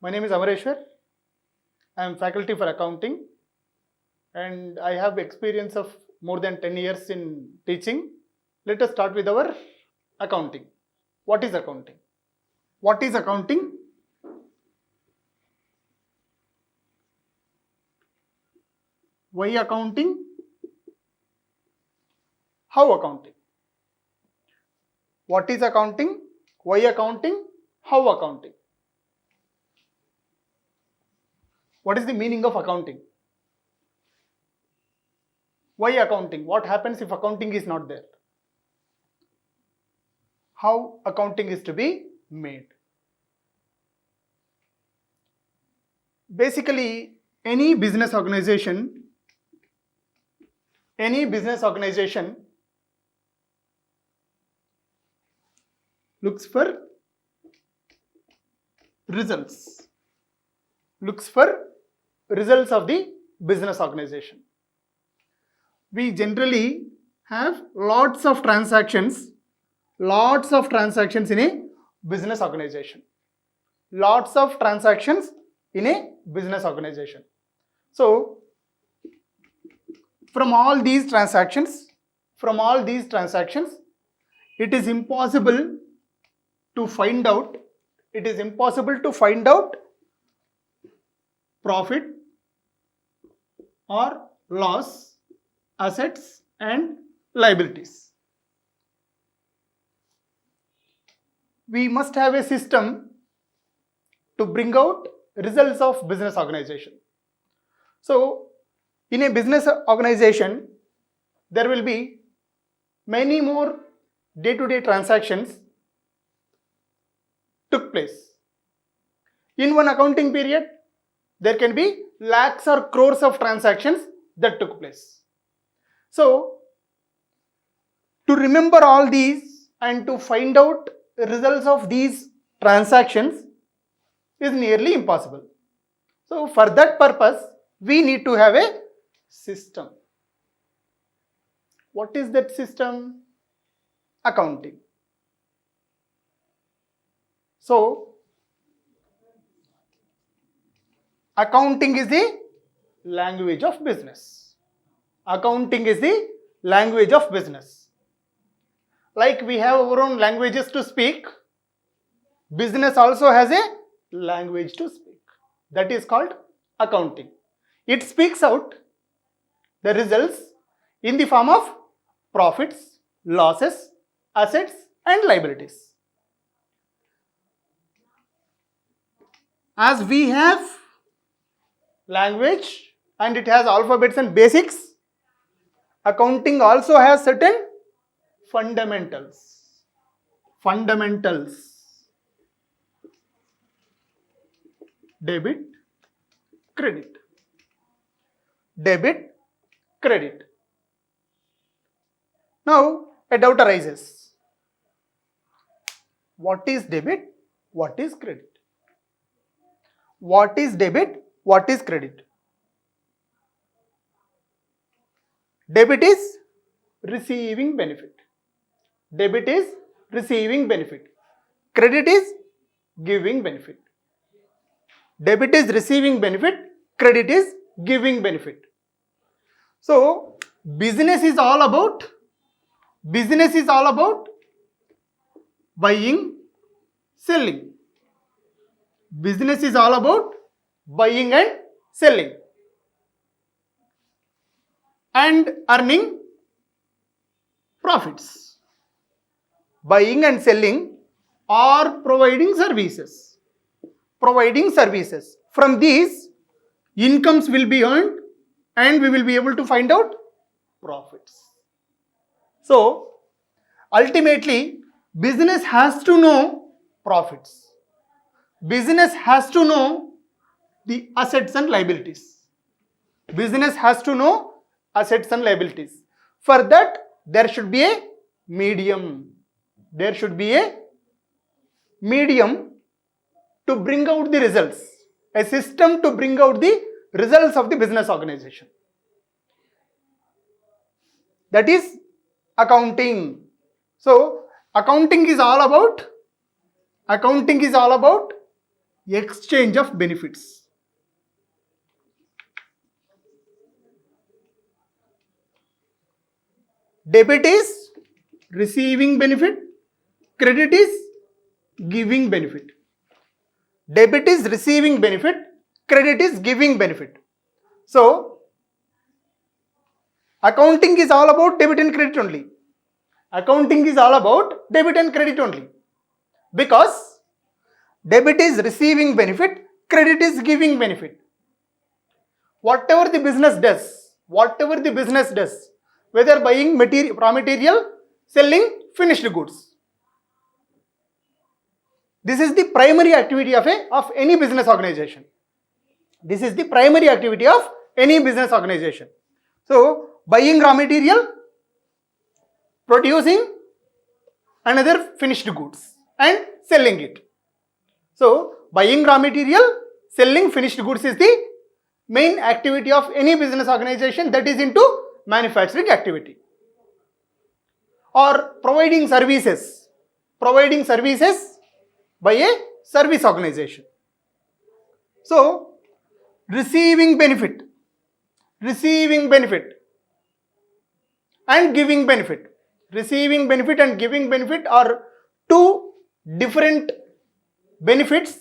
My name is Amareshwar. I am faculty for accounting and I have experience of more than 10 years in teaching. Let us start with our accounting. What is accounting? What is accounting? Why accounting? How accounting? What is accounting? Why accounting? How accounting? What is the meaning of accounting? Why accounting? What happens if accounting is not there? How accounting is to be made? Basically, any business organization looks for results of the business organization. We generally have lots of transactions in a business organization. So from all these transactions, it is impossible to find out profit or loss, assets and liabilities. We must have a system to bring out results of business organization. So in a business organization, there will be many more day-to-day transactions took place. In one accounting period, there can be lakhs or crores of transactions that took place. So, to remember all these and to find out the results of these transactions is nearly impossible. So, for that purpose, we need to have a system. What is that system? Accounting. So, accounting is the language of business. Like we have our own languages to speak, business also has a language to speak. That is called accounting. It speaks out the results in the form of profits, losses, assets and liabilities. As we have language and it has alphabets and basics, accounting also has certain fundamentals. Debit, credit. Now, a doubt arises. What is debit? What is credit? What is debit? What is credit? Debit is receiving benefit. Credit is giving benefit. Debit is receiving benefit. Credit is giving benefit. So, business is all about buying, selling. Business is all about buying and selling and earning profits. Buying and selling or providing services. From these, incomes will be earned and we will be able to find out profits. So, ultimately, business has to know profits. Business has to know the assets and liabilities. For that, there should be a medium. To bring out the results. A system to bring out the results of the business organization. That is accounting. So, accounting is all about exchange of benefits. Debit is receiving benefit, credit is giving benefit. Debit is receiving benefit, credit is giving benefit. So, accounting is all about debit and credit only. Accounting is all about debit and credit only. Because debit is receiving benefit, credit is giving benefit. Whatever the business does, whether buying material, raw material, selling finished goods, this is the primary activity of any business organization. This is the primary activity of any business organization. So, buying raw material, producing another finished goods and selling it. So, buying raw material, selling finished goods is the main activity of any business organization that is into manufacturing activity. Or providing services by a service organization. So, receiving benefit and giving benefit. Receiving benefit and giving benefit are two different benefits,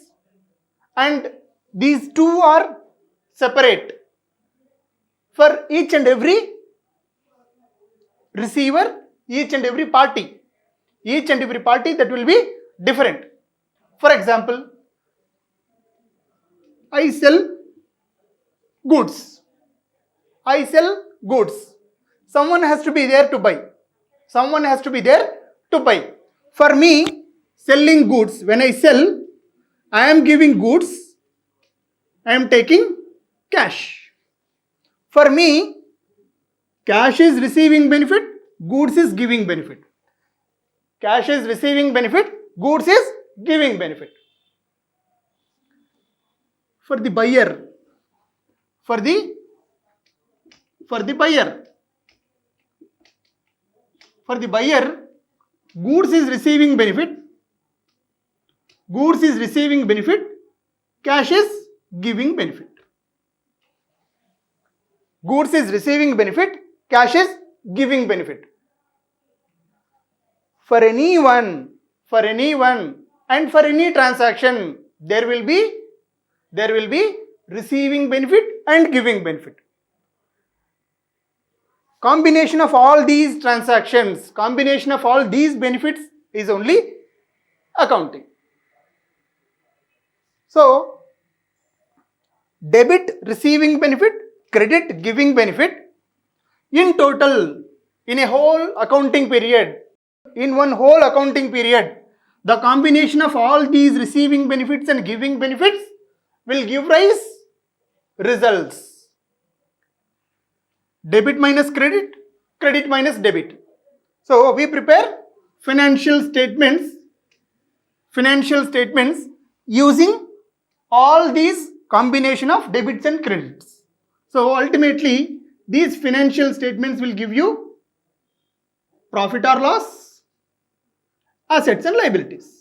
and these two are separate for each and every receiver, each and every party that will be different. For example, I sell goods. Someone has to be there to buy. For me, selling goods, when I sell, I am giving goods, I am taking cash. For me, cash is receiving benefit, goods is giving benefit. Cash is receiving benefit, goods is giving benefit. For the buyer, goods is receiving benefit, cash is giving benefit. Goods is receiving benefit, cash is giving benefit. For anyone and for any transaction, there will be receiving benefit and giving benefit. Combination of all these transactions, combination of all these benefits is only accounting. So, debit receiving benefit, credit giving benefit, in total, in a whole accounting period, the combination of all these receiving benefits and giving benefits will give rise results. Debit minus credit, credit minus debit. So, we prepare financial statements using all these combination of debits and credits. So, ultimately, these financial statements will give you profit or loss, assets and liabilities.